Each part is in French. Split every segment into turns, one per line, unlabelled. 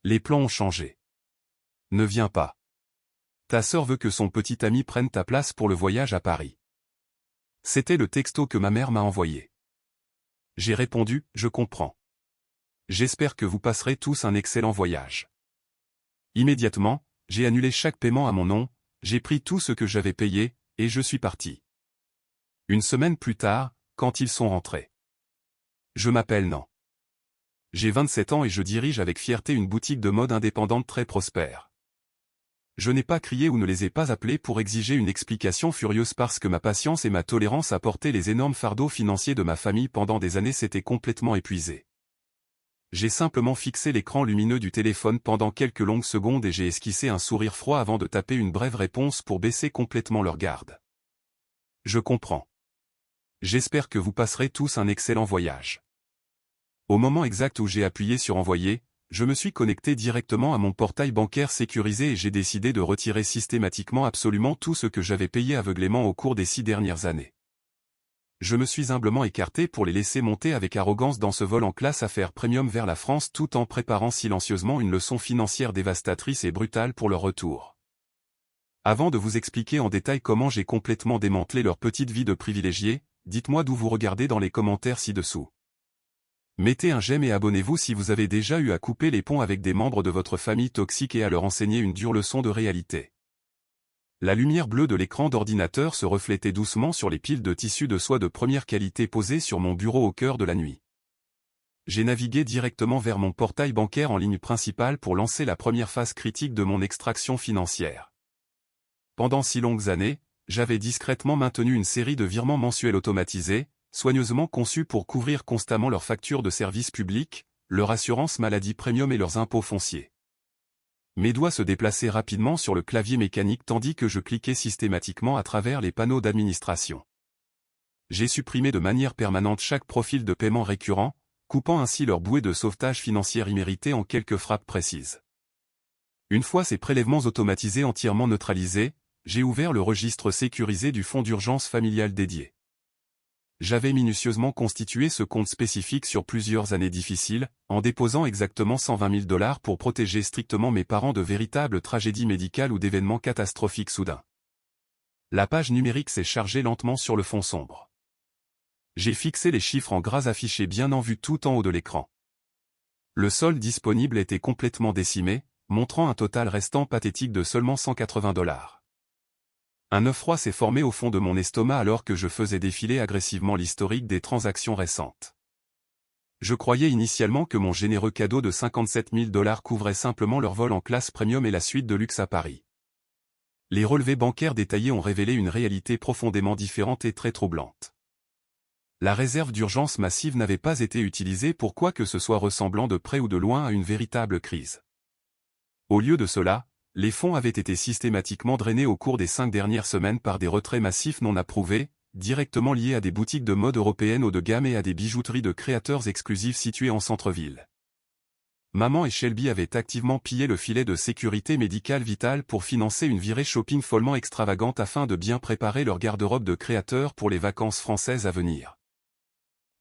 Les plans ont changé. Ne viens pas. Ta sœur veut que son petit ami prenne ta place pour le voyage à Paris. C'était le texto que ma mère m'a envoyé. J'ai répondu, je comprends. J'espère que vous passerez tous un excellent voyage. Immédiatement, j'ai annulé chaque paiement à mon nom, j'ai pris tout ce que j'avais payé, et je suis parti. Une semaine plus tard, quand ils sont rentrés. Je m'appelle Nan. J'ai 27 ans et je dirige avec fierté une boutique de mode indépendante très prospère. Je n'ai pas crié ou ne les ai pas appelés pour exiger une explication furieuse parce que ma patience et ma tolérance à porter les énormes fardeaux financiers de ma famille pendant des années s'étaient complètement épuisées. J'ai simplement fixé l'écran lumineux du téléphone pendant quelques longues secondes et j'ai esquissé un sourire froid avant de taper une brève réponse pour baisser complètement leur garde. Je comprends. J'espère que vous passerez tous un excellent voyage. Au moment exact où j'ai appuyé sur envoyer, je me suis connecté directement à mon portail bancaire sécurisé et j'ai décidé de retirer systématiquement absolument tout ce que j'avais payé aveuglément au cours des 6 dernières années. Je me suis humblement écarté pour les laisser monter avec arrogance dans ce vol en classe affaires premium vers la France tout en préparant silencieusement une leçon financière dévastatrice et brutale pour leur retour. Avant de vous expliquer en détail comment j'ai complètement démantelé leur petite vie de privilégiés, dites-moi d'où vous regardez dans les commentaires ci-dessous. Mettez un j'aime et abonnez-vous si vous avez déjà eu à couper les ponts avec des membres de votre famille toxique et à leur enseigner une dure leçon de réalité. La lumière bleue de l'écran d'ordinateur se reflétait doucement sur les piles de tissus de soie de première qualité posées sur mon bureau au cœur de la nuit. J'ai navigué directement vers mon portail bancaire en ligne principale pour lancer la première phase critique de mon extraction financière. Pendant si longues années, j'avais discrètement maintenu une série de virements mensuels automatisés, soigneusement conçus pour couvrir constamment leurs factures de services publics, leur assurance maladie premium et leurs impôts fonciers. Mes doigts se déplaçaient rapidement sur le clavier mécanique tandis que je cliquais systématiquement à travers les panneaux d'administration. J'ai supprimé de manière permanente chaque profil de paiement récurrent, coupant ainsi leur bouée de sauvetage financière imméritée en quelques frappes précises. Une fois ces prélèvements automatisés entièrement neutralisés, j'ai ouvert le registre sécurisé du fonds d'urgence familial dédié. J'avais minutieusement constitué ce compte spécifique sur plusieurs années difficiles, en déposant exactement 120 000 $ pour protéger strictement mes parents de véritables tragédies médicales ou d'événements catastrophiques soudains. La page numérique s'est chargée lentement sur le fond sombre. J'ai fixé les chiffres en gras affichés bien en vue tout en haut de l'écran. Le solde disponible était complètement décimé, montrant un total restant pathétique de seulement 180 $. Un œuf froid s'est formé au fond de mon estomac alors que je faisais défiler agressivement l'historique des transactions récentes. Je croyais initialement que mon généreux cadeau de 57 000 $ couvrait simplement leur vol en classe premium et la suite de luxe à Paris. Les relevés bancaires détaillés ont révélé une réalité profondément différente et très troublante. La réserve d'urgence massive n'avait pas été utilisée pour quoi que ce soit ressemblant de près ou de loin à une véritable crise. Au lieu de cela, les fonds avaient été systématiquement drainés au cours des 5 dernières semaines par des retraits massifs non approuvés, directement liés à des boutiques de mode européennes haut de gamme et à des bijouteries de créateurs exclusifs situées en centre-ville. Maman et Shelby avaient activement pillé le filet de sécurité médicale vitale pour financer une virée shopping follement extravagante afin de bien préparer leur garde-robe de créateurs pour les vacances françaises à venir.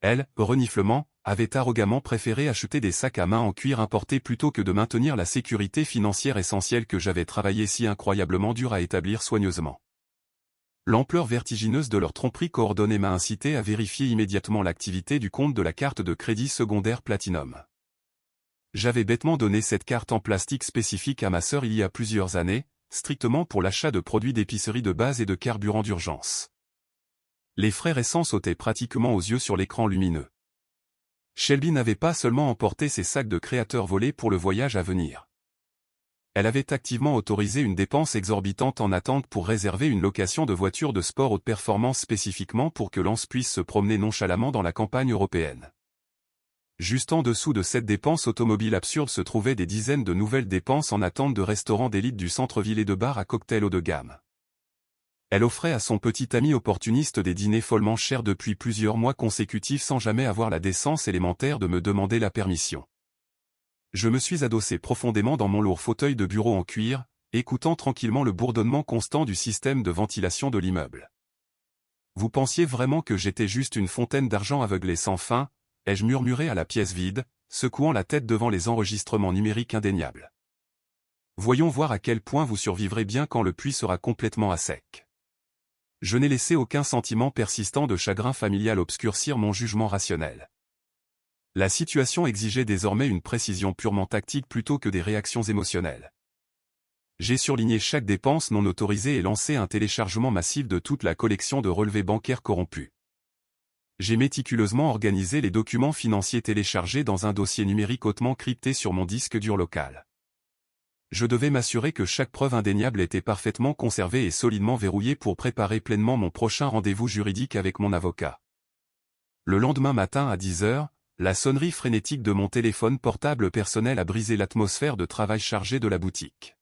Elle, reniflement, avait arrogamment préféré acheter des sacs à main en cuir importés plutôt que de maintenir la sécurité financière essentielle que j'avais travaillé si incroyablement dur à établir soigneusement. L'ampleur vertigineuse de leur tromperie coordonnée m'a incité à vérifier immédiatement l'activité du compte de la carte de crédit secondaire Platinum. J'avais bêtement donné cette carte en plastique spécifique à ma sœur il y a plusieurs années, strictement pour l'achat de produits d'épicerie de base et de carburant d'urgence. Les frais récents sautaient pratiquement aux yeux sur l'écran lumineux. Shelby n'avait pas seulement emporté ses sacs de créateurs volés pour le voyage à venir. Elle avait activement autorisé une dépense exorbitante en attente pour réserver une location de voiture de sport haute performance spécifiquement pour que Lance puisse se promener nonchalamment dans la campagne européenne. Juste en dessous de cette dépense automobile absurde se trouvaient des dizaines de nouvelles dépenses en attente de restaurants d'élite du centre-ville et de bars à cocktails haut de gamme. Elle offrait à son petit ami opportuniste des dîners follement chers depuis plusieurs mois consécutifs sans jamais avoir la décence élémentaire de me demander la permission. Je me suis adossé profondément dans mon lourd fauteuil de bureau en cuir, écoutant tranquillement le bourdonnement constant du système de ventilation de l'immeuble. Vous pensiez vraiment que j'étais juste une fontaine d'argent aveuglée sans fin, ai-je murmuré à la pièce vide, secouant la tête devant les enregistrements numériques indéniables. Voyons voir à quel point vous survivrez bien quand le puits sera complètement à sec. Je n'ai laissé aucun sentiment persistant de chagrin familial obscurcir mon jugement rationnel. La situation exigeait désormais une précision purement tactique plutôt que des réactions émotionnelles. J'ai surligné chaque dépense non autorisée et lancé un téléchargement massif de toute la collection de relevés bancaires corrompus. J'ai méticuleusement organisé les documents financiers téléchargés dans un dossier numérique hautement crypté sur mon disque dur local. Je devais m'assurer que chaque preuve indéniable était parfaitement conservée et solidement verrouillée pour préparer pleinement mon prochain rendez-vous juridique avec mon avocat. Le lendemain matin à 10 h, la sonnerie frénétique de mon téléphone portable personnel a brisé l'atmosphère de travail chargée de la boutique.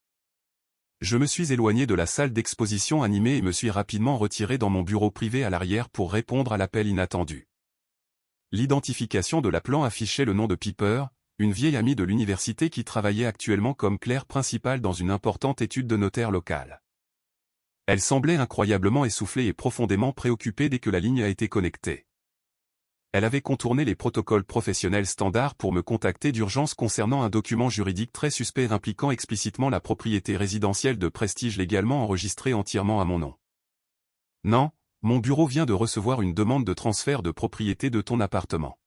Je me suis éloigné de la salle d'exposition animée et me suis rapidement retiré dans mon bureau privé à l'arrière pour répondre à l'appel inattendu. L'identification de l'appelant affichait le nom de Piper, une vieille amie de l'université qui travaillait actuellement comme clerc principal dans une importante étude de notaire locale. Elle semblait incroyablement essoufflée et profondément préoccupée dès que la ligne a été connectée. Elle avait contourné les protocoles professionnels standards pour me contacter d'urgence concernant un document juridique très suspect impliquant explicitement la propriété résidentielle de Prestige légalement enregistrée entièrement à mon nom. Non, mon bureau vient de recevoir une demande de transfert de propriété de ton appartement.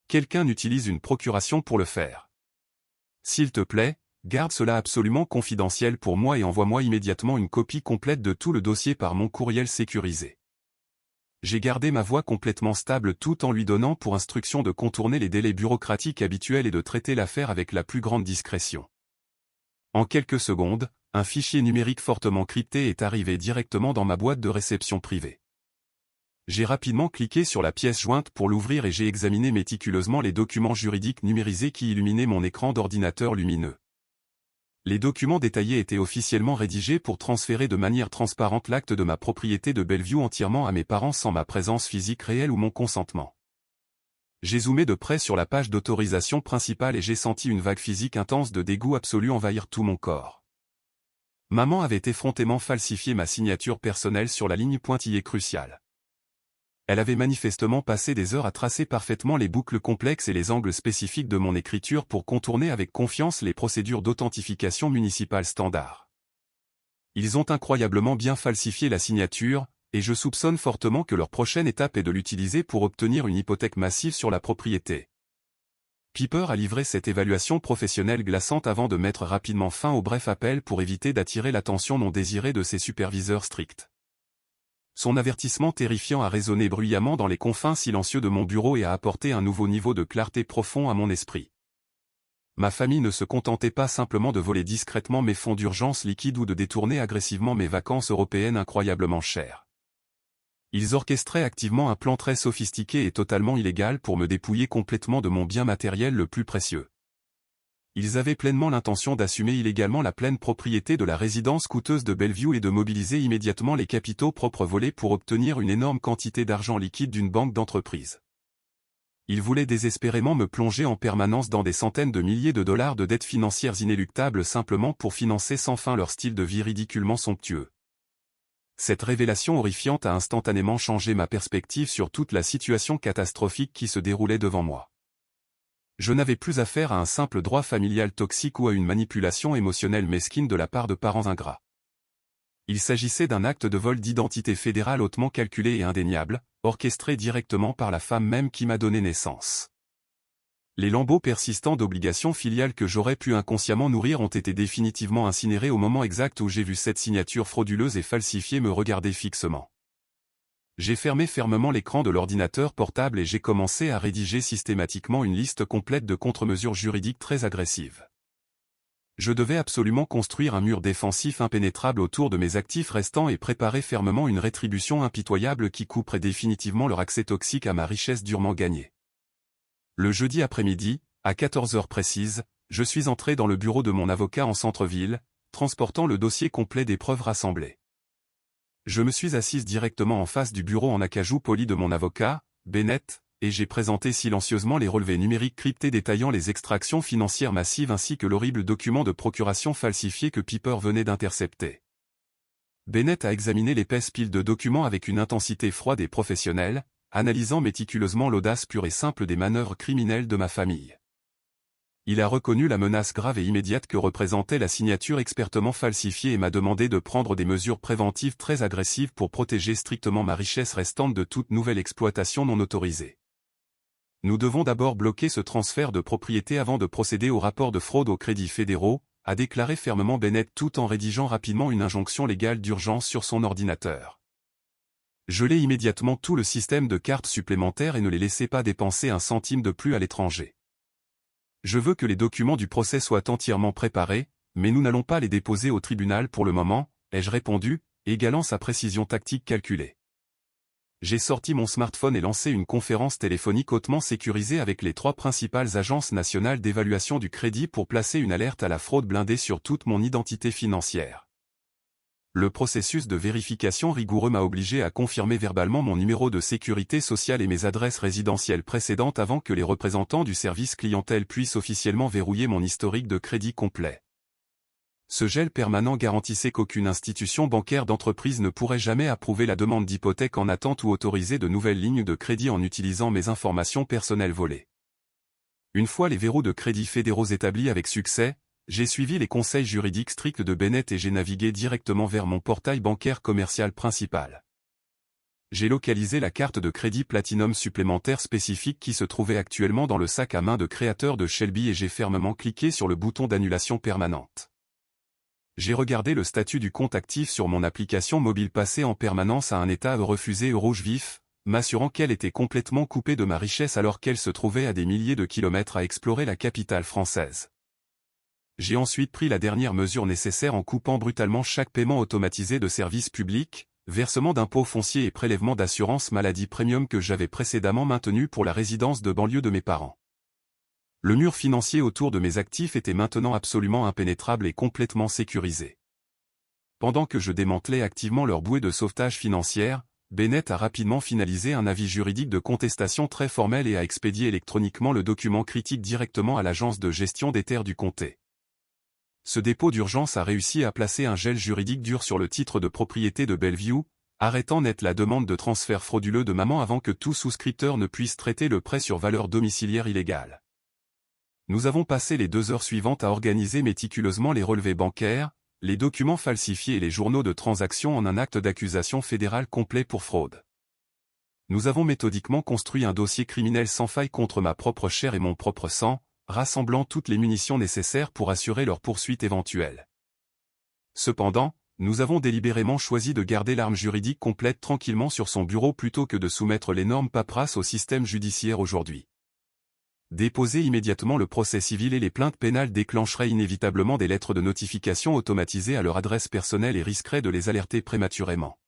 Quelqu'un utilise une procuration pour le faire. S'il te plaît, garde cela absolument confidentiel pour moi et envoie-moi immédiatement une copie complète de tout le dossier par mon courriel sécurisé. J'ai gardé ma voix complètement stable tout en lui donnant pour instruction de contourner les délais bureaucratiques habituels et de traiter l'affaire avec la plus grande discrétion. En quelques secondes, un fichier numérique fortement crypté est arrivé directement dans ma boîte de réception privée. J'ai rapidement cliqué sur la pièce jointe pour l'ouvrir et j'ai examiné méticuleusement les documents juridiques numérisés qui illuminaient mon écran d'ordinateur lumineux. Les documents détaillés étaient officiellement rédigés pour transférer de manière transparente l'acte de ma propriété de Bellevue entièrement à mes parents sans ma présence physique réelle ou mon consentement. J'ai zoomé de près sur la page d'autorisation principale et j'ai senti une vague physique intense de dégoût absolu envahir tout mon corps. Maman avait effrontément falsifié ma signature personnelle sur la ligne pointillée cruciale. Elle avait manifestement passé des heures à tracer parfaitement les boucles complexes et les angles spécifiques de mon écriture pour contourner avec confiance les procédures d'authentification municipale standard. Ils ont incroyablement bien falsifié la signature, et je soupçonne fortement que leur prochaine étape est de l'utiliser pour obtenir une hypothèque massive sur la propriété. Piper a livré cette évaluation professionnelle glaçante avant de mettre rapidement fin au bref appel pour éviter d'attirer l'attention non désirée de ses superviseurs stricts. Son avertissement terrifiant a résonné bruyamment dans les confins silencieux de mon bureau et a apporté un nouveau niveau de clarté profond à mon esprit. Ma famille ne se contentait pas simplement de voler discrètement mes fonds d'urgence liquides ou de détourner agressivement mes vacances européennes incroyablement chères. Ils orchestraient activement un plan très sophistiqué et totalement illégal pour me dépouiller complètement de mon bien matériel le plus précieux. Ils avaient pleinement l'intention d'assumer illégalement la pleine propriété de la résidence coûteuse de Bellevue et de mobiliser immédiatement les capitaux propres volés pour obtenir une énorme quantité d'argent liquide d'une banque d'entreprise. Ils voulaient désespérément me plonger en permanence dans des centaines de milliers de dollars de dettes financières inéluctables simplement pour financer sans fin leur style de vie ridiculement somptueux. Cette révélation horrifiante a instantanément changé ma perspective sur toute la situation catastrophique qui se déroulait devant moi. Je n'avais plus affaire à un simple droit familial toxique ou à une manipulation émotionnelle mesquine de la part de parents ingrats. Il s'agissait d'un acte de vol d'identité fédérale hautement calculé et indéniable, orchestré directement par la femme même qui m'a donné naissance. Les lambeaux persistants d'obligations filiales que j'aurais pu inconsciemment nourrir ont été définitivement incinérés au moment exact où j'ai vu cette signature frauduleuse et falsifiée me regarder fixement. J'ai fermé fermement l'écran de l'ordinateur portable et j'ai commencé à rédiger systématiquement une liste complète de contre-mesures juridiques très agressives. Je devais absolument construire un mur défensif impénétrable autour de mes actifs restants et préparer fermement une rétribution impitoyable qui couperait définitivement leur accès toxique à ma richesse durement gagnée. Le jeudi après-midi, à 14 h précises, je suis entré dans le bureau de mon avocat en centre-ville, transportant le dossier complet des preuves rassemblées. Je me suis assise directement en face du bureau en acajou poli de mon avocat, Bennett, et j'ai présenté silencieusement les relevés numériques cryptés détaillant les extractions financières massives ainsi que l'horrible document de procuration falsifié que Piper venait d'intercepter. Bennett a examiné l'épaisse pile de documents avec une intensité froide et professionnelle, analysant méticuleusement l'audace pure et simple des manœuvres criminelles de ma famille. Il a reconnu la menace grave et immédiate que représentait la signature expertement falsifiée et m'a demandé de prendre des mesures préventives très agressives pour protéger strictement ma richesse restante de toute nouvelle exploitation non autorisée. Nous devons d'abord bloquer ce transfert de propriété avant de procéder au rapport de fraude aux crédits fédéraux, a déclaré fermement Bennett tout en rédigeant rapidement une injonction légale d'urgence sur son ordinateur. Gelez immédiatement tout le système de cartes supplémentaires et ne les laissez pas dépenser un centime de plus à l'étranger. Je veux que les documents du procès soient entièrement préparés, mais nous n'allons pas les déposer au tribunal pour le moment, ai-je répondu, égalant sa précision tactique calculée. J'ai sorti mon smartphone et lancé une conférence téléphonique hautement sécurisée avec les 3 principales agences nationales d'évaluation du crédit pour placer une alerte à la fraude blindée sur toute mon identité financière. Le processus de vérification rigoureux m'a obligé à confirmer verbalement mon numéro de sécurité sociale et mes adresses résidentielles précédentes avant que les représentants du service clientèle puissent officiellement verrouiller mon historique de crédit complet. Ce gel permanent garantissait qu'aucune institution bancaire d'entreprise ne pourrait jamais approuver la demande d'hypothèque en attente ou autoriser de nouvelles lignes de crédit en utilisant mes informations personnelles volées. Une fois les verrous de crédit fédéraux établis avec succès, j'ai suivi les conseils juridiques stricts de Bennett et j'ai navigué directement vers mon portail bancaire commercial principal. J'ai localisé la carte de crédit Platinum supplémentaire spécifique qui se trouvait actuellement dans le sac à main de créateur de Shelby et j'ai fermement cliqué sur le bouton d'annulation permanente. J'ai regardé le statut du compte actif sur mon application mobile passé en permanence à un état refusé au rouge vif, m'assurant qu'elle était complètement coupée de ma richesse alors qu'elle se trouvait à des milliers de kilomètres à explorer la capitale française. J'ai ensuite pris la dernière mesure nécessaire en coupant brutalement chaque paiement automatisé de services publics, versement d'impôts fonciers et prélèvement d'assurance maladie premium que j'avais précédemment maintenu pour la résidence de banlieue de mes parents. Le mur financier autour de mes actifs était maintenant absolument impénétrable et complètement sécurisé. Pendant que je démantelais activement leur bouée de sauvetage financière, Bennett a rapidement finalisé un avis juridique de contestation très formel et a expédié électroniquement le document critique directement à l'agence de gestion des terres du comté. Ce dépôt d'urgence a réussi à placer un gel juridique dur sur le titre de propriété de Bellevue, arrêtant net la demande de transfert frauduleux de maman avant que tout souscripteur ne puisse traiter le prêt sur valeur domiciliaire illégale. Nous avons passé les 2 heures suivantes à organiser méticuleusement les relevés bancaires, les documents falsifiés et les journaux de transaction en un acte d'accusation fédéral complet pour fraude. Nous avons méthodiquement construit un dossier criminel sans faille contre ma propre chair et mon propre sang, rassemblant toutes les munitions nécessaires pour assurer leur poursuite éventuelle. Cependant, nous avons délibérément choisi de garder l'arme juridique complète tranquillement sur son bureau plutôt que de soumettre l'énorme paperasse au système judiciaire aujourd'hui. Déposer immédiatement le procès civil et les plaintes pénales déclencheraient inévitablement des lettres de notification automatisées à leur adresse personnelle et risqueraient de les alerter prématurément.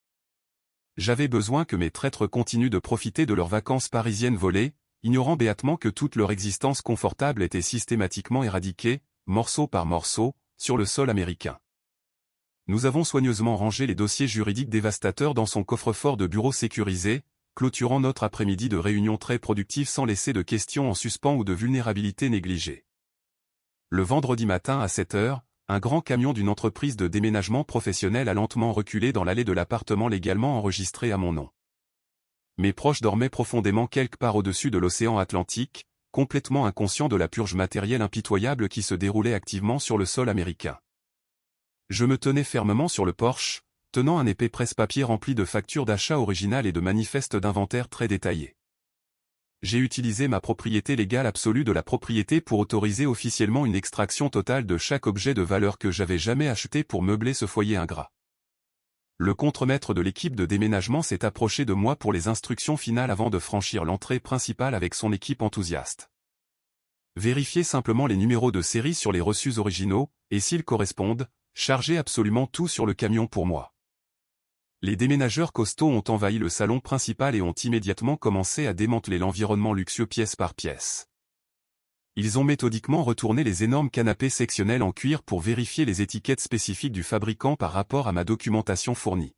J'avais besoin que mes traîtres continuent de profiter de leurs vacances parisiennes volées, ignorant béatement que toute leur existence confortable était systématiquement éradiquée, morceau par morceau, sur le sol américain. Nous avons soigneusement rangé les dossiers juridiques dévastateurs dans son coffre-fort de bureau sécurisé, clôturant notre après-midi de réunion très productive sans laisser de questions en suspens ou de vulnérabilité négligée. Le vendredi matin à 7 heures, un grand camion d'une entreprise de déménagement professionnel a lentement reculé dans l'allée de l'appartement légalement enregistré à mon nom. Mes proches dormaient profondément quelque part au-dessus de l'océan Atlantique, complètement inconscients de la purge matérielle impitoyable qui se déroulait activement sur le sol américain. Je me tenais fermement sur le porche, tenant un épais presse-papier rempli de factures d'achat originales et de manifestes d'inventaire très détaillés. J'ai utilisé ma propriété légale absolue de la propriété pour autoriser officiellement une extraction totale de chaque objet de valeur que j'avais jamais acheté pour meubler ce foyer ingrat. Le contremaître de l'équipe de déménagement s'est approché de moi pour les instructions finales avant de franchir l'entrée principale avec son équipe enthousiaste. Vérifiez simplement les numéros de série sur les reçus originaux, et s'ils correspondent, chargez absolument tout sur le camion pour moi. Les déménageurs costauds ont envahi le salon principal et ont immédiatement commencé à démanteler l'environnement luxueux pièce par pièce. Ils ont méthodiquement retourné les énormes canapés sectionnels en cuir pour vérifier les étiquettes spécifiques du fabricant par rapport à ma documentation fournie.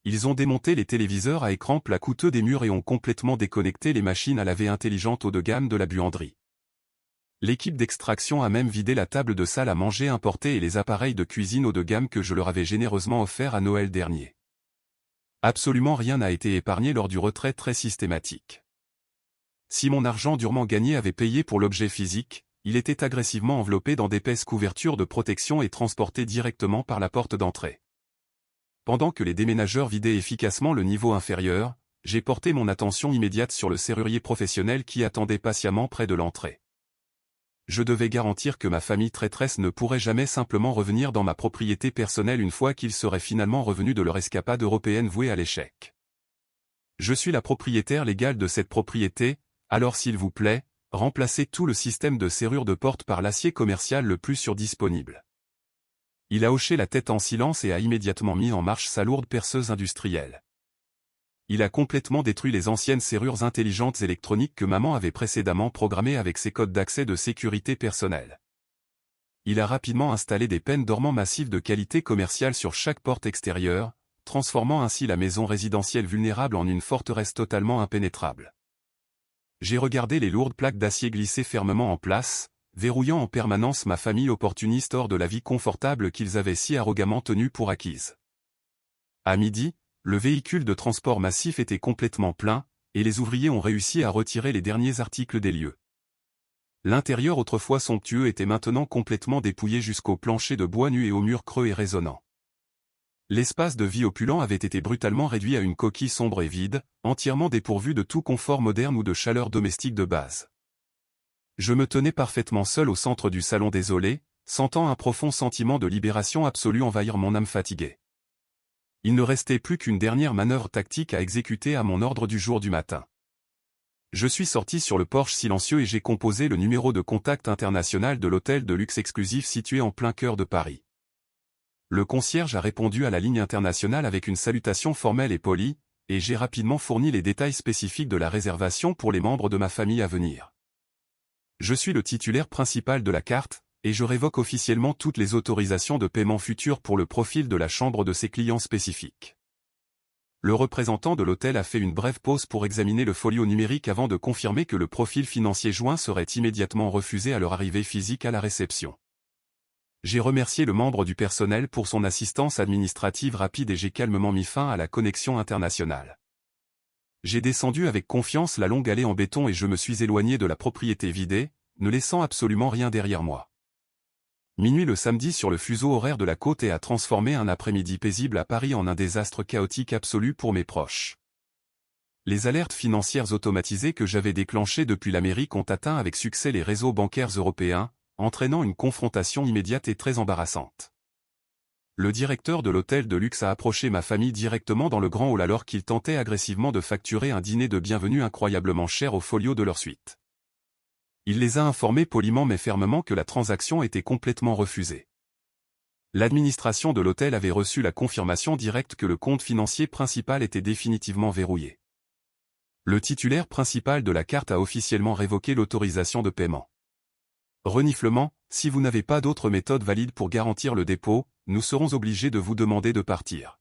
Ils ont démonté les téléviseurs à écran plat coûteux des murs et ont complètement déconnecté les machines à laver intelligentes haut de gamme de la buanderie. L'équipe d'extraction a même vidé la table de salle à manger importée et les appareils de cuisine haut de gamme que je leur avais généreusement offerts à Noël dernier. Absolument rien n'a été épargné lors du retrait très systématique. Si mon argent durement gagné avait payé pour l'objet physique, il était agressivement enveloppé dans d'épaisses couvertures de protection et transporté directement par la porte d'entrée. Pendant que les déménageurs vidaient efficacement le niveau inférieur, j'ai porté mon attention immédiate sur le serrurier professionnel qui attendait patiemment près de l'entrée. Je devais garantir que ma famille traîtresse ne pourrait jamais simplement revenir dans ma propriété personnelle une fois qu'ils seraient finalement revenus de leur escapade européenne vouée à l'échec. Je suis la propriétaire légale de cette propriété, alors s'il vous plaît, remplacez tout le système de serrure de porte par l'acier commercial le plus sûr disponible. Il a hoché la tête en silence et a immédiatement mis en marche sa lourde perceuse industrielle. Il a complètement détruit les anciennes serrures intelligentes électroniques que maman avait précédemment programmées avec ses codes d'accès de sécurité personnelle. Il a rapidement installé des peines dormants massives de qualité commerciale sur chaque porte extérieure, transformant ainsi la maison résidentielle vulnérable en une forteresse totalement impénétrable. J'ai regardé les lourdes plaques d'acier glisser fermement en place, verrouillant en permanence ma famille opportuniste hors de la vie confortable qu'ils avaient si arrogamment tenue pour acquise. À midi, le véhicule de transport massif était complètement plein, et les ouvriers ont réussi à retirer les derniers articles des lieux. L'intérieur autrefois somptueux était maintenant complètement dépouillé jusqu'au plancher de bois nu et aux murs creux et résonnants. L'espace de vie opulent avait été brutalement réduit à une coquille sombre et vide, entièrement dépourvue de tout confort moderne ou de chaleur domestique de base. Je me tenais parfaitement seul au centre du salon désolé, sentant un profond sentiment de libération absolue envahir mon âme fatiguée. Il ne restait plus qu'une dernière manœuvre tactique à exécuter à mon ordre du jour du matin. Je suis sorti sur le porche silencieux et j'ai composé le numéro de contact international de l'hôtel de luxe exclusif situé en plein cœur de Paris. Le concierge a répondu à la ligne internationale avec une salutation formelle et polie, et j'ai rapidement fourni les détails spécifiques de la réservation pour les membres de ma famille à venir. Je suis le titulaire principal de la carte, et je révoque officiellement toutes les autorisations de paiement futures pour le profil de la chambre de ses clients spécifiques. Le représentant de l'hôtel a fait une brève pause pour examiner le folio numérique avant de confirmer que le profil financier joint serait immédiatement refusé à leur arrivée physique à la réception. J'ai remercié le membre du personnel pour son assistance administrative rapide et j'ai calmement mis fin à la connexion internationale. J'ai descendu avec confiance la longue allée en béton et je me suis éloigné de la propriété vidée, ne laissant absolument rien derrière moi. Minuit le samedi sur le fuseau horaire de la côte et a transformé un après-midi paisible à Paris en un désastre chaotique absolu pour mes proches. Les alertes financières automatisées que j'avais déclenchées depuis l'Amérique ont atteint avec succès les réseaux bancaires européens, entraînant une confrontation immédiate et très embarrassante. Le directeur de l'hôtel de luxe a approché ma famille directement dans le grand hall alors qu'il tentait agressivement de facturer un dîner de bienvenue incroyablement cher au folio de leur suite. Il les a informés poliment mais fermement que la transaction était complètement refusée. L'administration de l'hôtel avait reçu la confirmation directe que le compte financier principal était définitivement verrouillé. Le titulaire principal de la carte a officiellement révoqué l'autorisation de paiement. Reniflement, si vous n'avez pas d'autre méthode valide pour garantir le dépôt, nous serons obligés de vous demander de partir.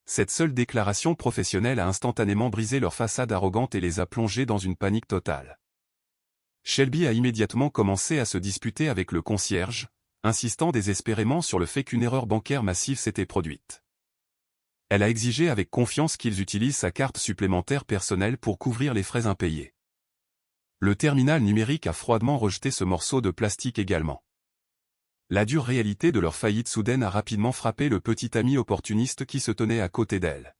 Cette seule déclaration professionnelle a instantanément brisé leur façade arrogante et les a plongés dans une panique totale. Shelby a immédiatement commencé à se disputer avec le concierge, insistant désespérément sur le fait qu'une erreur bancaire massive s'était produite. Elle a exigé avec confiance qu'ils utilisent sa carte supplémentaire personnelle pour couvrir les frais impayés. Le terminal numérique a froidement rejeté ce morceau de plastique également. La dure réalité de leur faillite soudaine a rapidement frappé le petit ami opportuniste qui se tenait à côté d'elle.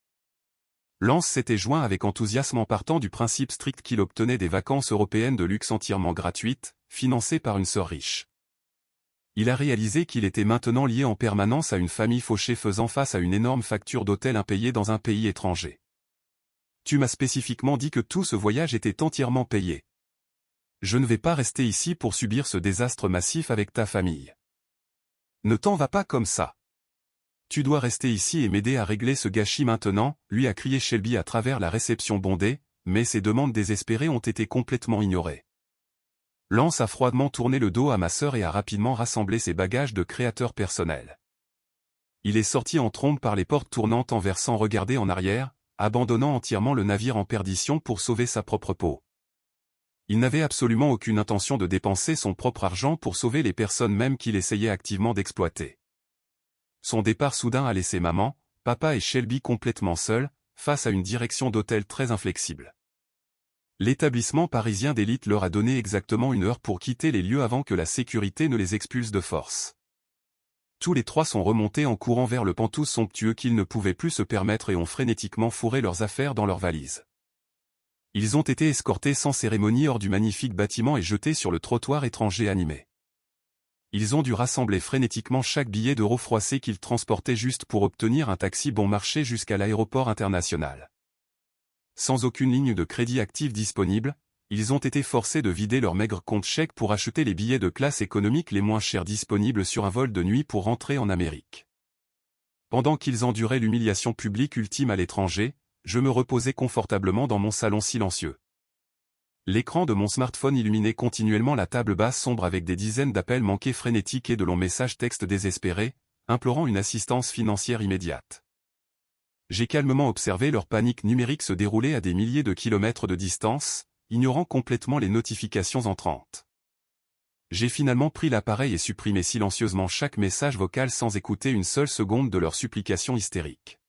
Lance s'était joint avec enthousiasme en partant du principe strict qu'il obtenait des vacances européennes de luxe entièrement gratuites, financées par une sœur riche. Il a réalisé qu'il était maintenant lié en permanence à une famille fauchée faisant face à une énorme facture d'hôtel impayée dans un pays étranger. Tu m'as spécifiquement dit que tout ce voyage était entièrement payé. Je ne vais pas rester ici pour subir ce désastre massif avec ta famille. Ne t'en va pas comme ça. Tu dois rester ici et m'aider à régler ce gâchis maintenant, lui a crié Shelby à travers la réception bondée, mais ses demandes désespérées ont été complètement ignorées. Lance a froidement tourné le dos à ma sœur et a rapidement rassemblé ses bagages de créateur personnel. Il est sorti en trombe par les portes tournantes en versant regarder en arrière, abandonnant entièrement le navire en perdition pour sauver sa propre peau. Il n'avait absolument aucune intention de dépenser son propre argent pour sauver les personnes même qu'il essayait activement d'exploiter. Son départ soudain a laissé maman, papa et Shelby complètement seuls, face à une direction d'hôtel très inflexible. L'établissement parisien d'élite leur a donné exactement 1 heure pour quitter les lieux avant que la sécurité ne les expulse de force. Tous les 3 sont remontés en courant vers le pantouf somptueux qu'ils ne pouvaient plus se permettre et ont frénétiquement fourré leurs affaires dans leurs valises. Ils ont été escortés sans cérémonie hors du magnifique bâtiment et jetés sur le trottoir étranger animé. Ils ont dû rassembler frénétiquement chaque billet d'euro froissé qu'ils transportaient juste pour obtenir un taxi bon marché jusqu'à l'aéroport international. Sans aucune ligne de crédit active disponible, ils ont été forcés de vider leur maigre compte chèque pour acheter les billets de classe économique les moins chers disponibles sur un vol de nuit pour rentrer en Amérique. Pendant qu'ils enduraient l'humiliation publique ultime à l'étranger, je me reposais confortablement dans mon salon silencieux. L'écran de mon smartphone illuminait continuellement la table basse sombre avec des dizaines d'appels manqués frénétiques et de longs messages textes désespérés, implorant une assistance financière immédiate. J'ai calmement observé leur panique numérique se dérouler à des milliers de kilomètres de distance, ignorant complètement les notifications entrantes. J'ai finalement pris l'appareil et supprimé silencieusement chaque message vocal sans écouter une seule seconde de leurs supplications hystériques.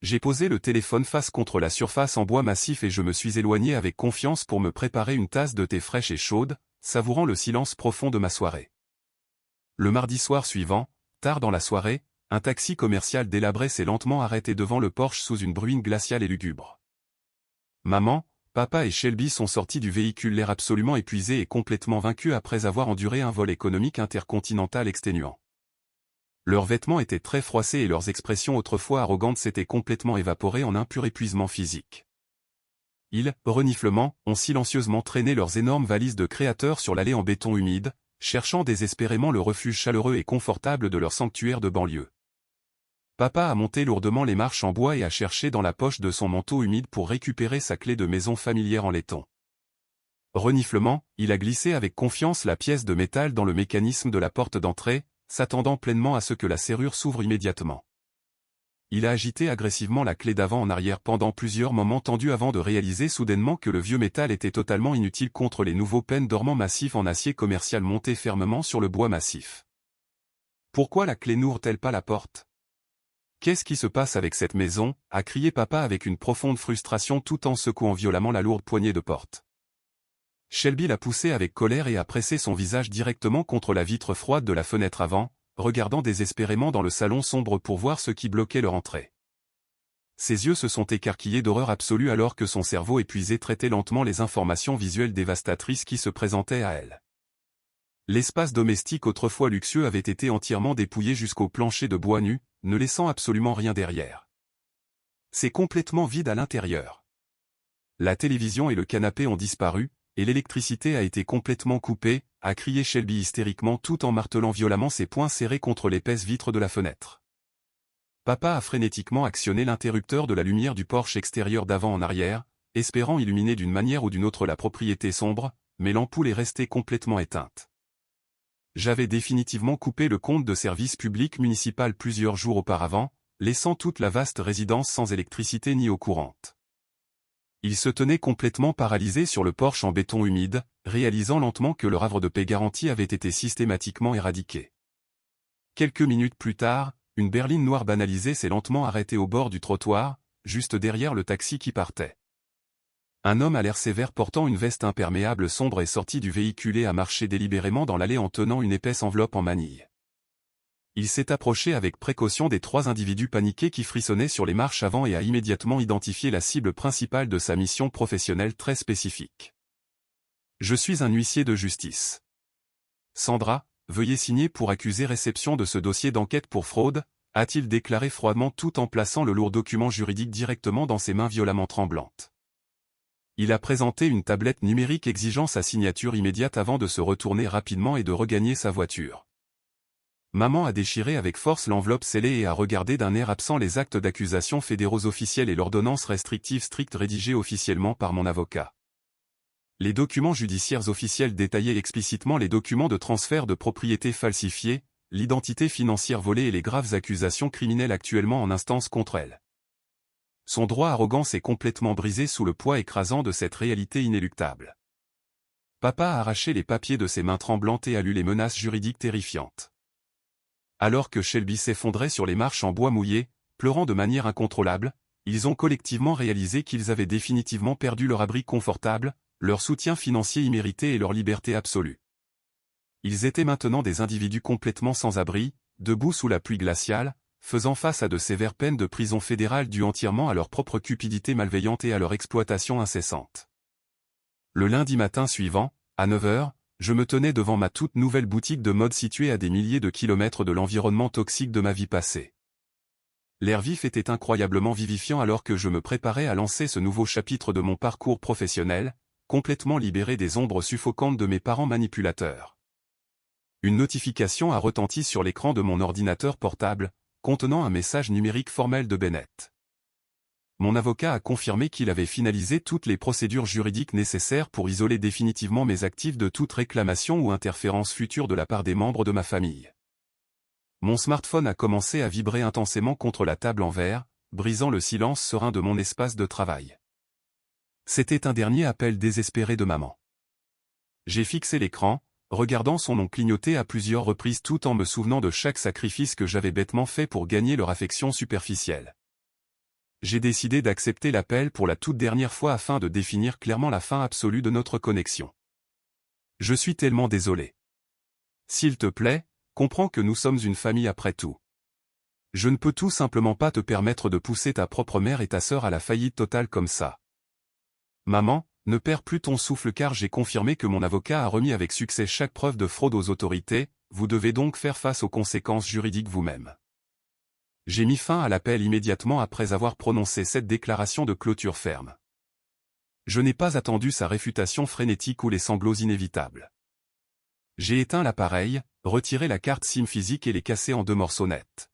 J'ai posé le téléphone face contre la surface en bois massif et je me suis éloigné avec confiance pour me préparer une tasse de thé fraîche et chaude, savourant le silence profond de ma soirée. Le mardi soir suivant, tard dans la soirée, un taxi commercial délabré s'est lentement arrêté devant le porche sous une bruine glaciale et lugubre. Maman, papa et Shelby sont sortis du véhicule l'air absolument épuisés et complètement vaincus après avoir enduré un vol économique intercontinental exténuant. Leurs vêtements étaient très froissés et leurs expressions autrefois arrogantes s'étaient complètement évaporées en un pur épuisement physique. Ils, reniflement, ont silencieusement traîné leurs énormes valises de créateurs sur l'allée en béton humide, cherchant désespérément le refuge chaleureux et confortable de leur sanctuaire de banlieue. Papa a monté lourdement les marches en bois et a cherché dans la poche de son manteau humide pour récupérer sa clé de maison familière en laiton. Reniflement, il a glissé avec confiance la pièce de métal dans le mécanisme de la porte d'entrée, s'attendant pleinement à ce que la serrure s'ouvre immédiatement. Il a agité agressivement la clé d'avant en arrière pendant plusieurs moments tendus avant de réaliser soudainement que le vieux métal était totalement inutile contre les nouveaux pênes dormants massifs en acier commercial montés fermement sur le bois massif. Pourquoi la clé n'ouvre-t-elle pas la porte ? Qu'est-ce qui se passe avec cette maison ? A crié papa avec une profonde frustration tout en secouant violemment la lourde poignée de porte. Shelby l'a poussé avec colère et a pressé son visage directement contre la vitre froide de la fenêtre avant, regardant désespérément dans le salon sombre pour voir ce qui bloquait leur entrée. Ses yeux se sont écarquillés d'horreur absolue alors que son cerveau épuisé traitait lentement les informations visuelles dévastatrices qui se présentaient à elle. L'espace domestique autrefois luxueux avait été entièrement dépouillé jusqu'au plancher de bois nu, ne laissant absolument rien derrière. C'est complètement vide à l'intérieur. La télévision et le canapé ont disparu, et l'électricité a été complètement coupée, a crié Shelby hystériquement tout en martelant violemment ses poings serrés contre l'épaisse vitre de la fenêtre. Papa a frénétiquement actionné l'interrupteur de la lumière du porche extérieur d'avant en arrière, espérant illuminer d'une manière ou d'une autre la propriété sombre, mais l'ampoule est restée complètement éteinte. J'avais définitivement coupé le compte de service public municipal plusieurs jours auparavant, laissant toute la vaste résidence sans électricité ni eau courante. Il se tenait complètement paralysé sur le porche en béton humide, réalisant lentement que le havre de paix garanti avait été systématiquement éradiqué. Quelques minutes plus tard, une berline noire banalisée s'est lentement arrêtée au bord du trottoir, juste derrière le taxi qui partait. Un homme à l'air sévère portant une veste imperméable sombre est sorti du véhicule et a marché délibérément dans l'allée en tenant une épaisse enveloppe en manille. Il s'est approché avec précaution des 3 individus paniqués qui frissonnaient sur les marches avant et a immédiatement identifié la cible principale de sa mission professionnelle très spécifique. Je suis un huissier de justice. Sandra, veuillez signer pour accuser réception de ce dossier d'enquête pour fraude, a-t-il déclaré froidement tout en plaçant le lourd document juridique directement dans ses mains violemment tremblantes. Il a présenté une tablette numérique exigeant sa signature immédiate avant de se retourner rapidement et de regagner sa voiture. Maman a déchiré avec force l'enveloppe scellée et a regardé d'un air absent les actes d'accusation fédéraux officiels et l'ordonnance restrictive stricte rédigée officiellement par mon avocat. Les documents judiciaires officiels détaillaient explicitement les documents de transfert de propriété falsifiés, l'identité financière volée et les graves accusations criminelles actuellement en instance contre elle. Son droit arrogant s'est complètement brisé sous le poids écrasant de cette réalité inéluctable. Papa a arraché les papiers de ses mains tremblantes et a lu les menaces juridiques terrifiantes. Alors que Shelby s'effondrait sur les marches en bois mouillé, pleurant de manière incontrôlable, Ils ont collectivement réalisé qu'ils avaient définitivement perdu leur abri confortable, leur soutien financier immérité et leur liberté absolue. Ils étaient maintenant des individus complètement sans abri, debout sous la pluie glaciale, faisant face à de sévères peines de prison fédérale dues entièrement à leur propre cupidité malveillante et à leur exploitation incessante. Le lundi matin suivant, à 9 heures, je me tenais devant ma toute nouvelle boutique de mode située à des milliers de kilomètres de l'environnement toxique de ma vie passée. L'air vif était incroyablement vivifiant alors que je me préparais à lancer ce nouveau chapitre de mon parcours professionnel, complètement libéré des ombres suffocantes de mes parents manipulateurs. Une notification a retenti sur l'écran de mon ordinateur portable, contenant un message numérique formel de Bennett. Mon avocat a confirmé qu'il avait finalisé toutes les procédures juridiques nécessaires pour isoler définitivement mes actifs de toute réclamation ou interférence future de la part des membres de ma famille. Mon smartphone a commencé à vibrer intensément contre la table en verre, brisant le silence serein de mon espace de travail. C'était un dernier appel désespéré de maman. J'ai fixé l'écran, regardant son nom clignoter à plusieurs reprises tout en me souvenant de chaque sacrifice que j'avais bêtement fait pour gagner leur affection superficielle. J'ai décidé d'accepter l'appel pour la toute dernière fois afin de définir clairement la fin absolue de notre connexion. Je suis tellement désolé. S'il te plaît, comprends que nous sommes une famille après tout. Je ne peux tout simplement pas te permettre de pousser ta propre mère et ta sœur à la faillite totale comme ça. Maman, ne perds plus ton souffle car j'ai confirmé que mon avocat a remis avec succès chaque preuve de fraude aux autorités, vous devez donc faire face aux conséquences juridiques vous-même. J'ai mis fin à l'appel immédiatement après avoir prononcé cette déclaration de clôture ferme. Je n'ai pas attendu sa réfutation frénétique ou les sanglots inévitables. J'ai éteint l'appareil, retiré la carte SIM physique et les cassé en 2 morceaux nets.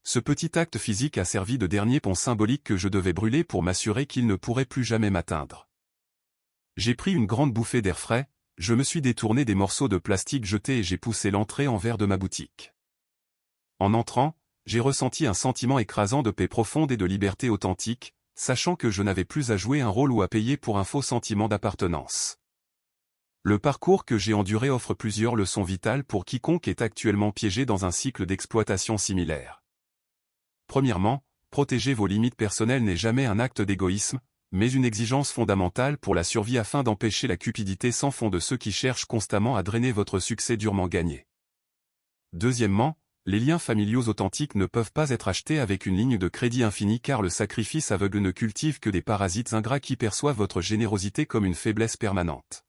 Ce petit acte physique a servi de dernier pont symbolique que je devais brûler pour m'assurer qu'il ne pourrait plus jamais m'atteindre. J'ai pris une grande bouffée d'air frais, je me suis détourné des morceaux de plastique jetés et j'ai poussé l'entrée en verre de ma boutique. En entrant, j'ai ressenti un sentiment écrasant de paix profonde et de liberté authentique, sachant que je n'avais plus à jouer un rôle ou à payer pour un faux sentiment d'appartenance. Le parcours que j'ai enduré offre plusieurs leçons vitales pour quiconque est actuellement piégé dans un cycle d'exploitation similaire. Premièrement, protéger vos limites personnelles n'est jamais un acte d'égoïsme, mais une exigence fondamentale pour la survie afin d'empêcher la cupidité sans fond de ceux qui cherchent constamment à drainer votre succès durement gagné. Deuxièmement, les liens familiaux authentiques ne peuvent pas être achetés avec une ligne de crédit infinie car le sacrifice aveugle ne cultive que des parasites ingrats qui perçoivent votre générosité comme une faiblesse permanente.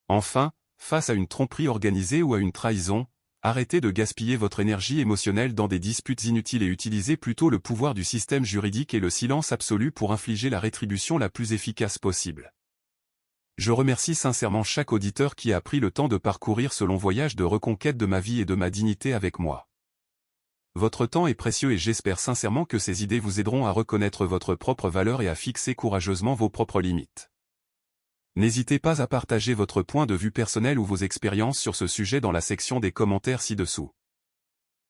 Enfin, face à une tromperie organisée ou à une trahison, arrêtez de gaspiller votre énergie émotionnelle dans des disputes inutiles et utilisez plutôt le pouvoir du système juridique et le silence absolu pour infliger la rétribution la plus efficace possible. Je remercie sincèrement chaque auditeur qui a pris le temps de parcourir ce long voyage de reconquête de ma vie et de ma dignité avec moi. Votre temps est précieux et j'espère sincèrement que ces idées vous aideront à reconnaître votre propre valeur et à fixer courageusement vos propres limites. N'hésitez pas à partager votre point de vue personnel ou vos expériences sur ce sujet dans la section des commentaires ci-dessous.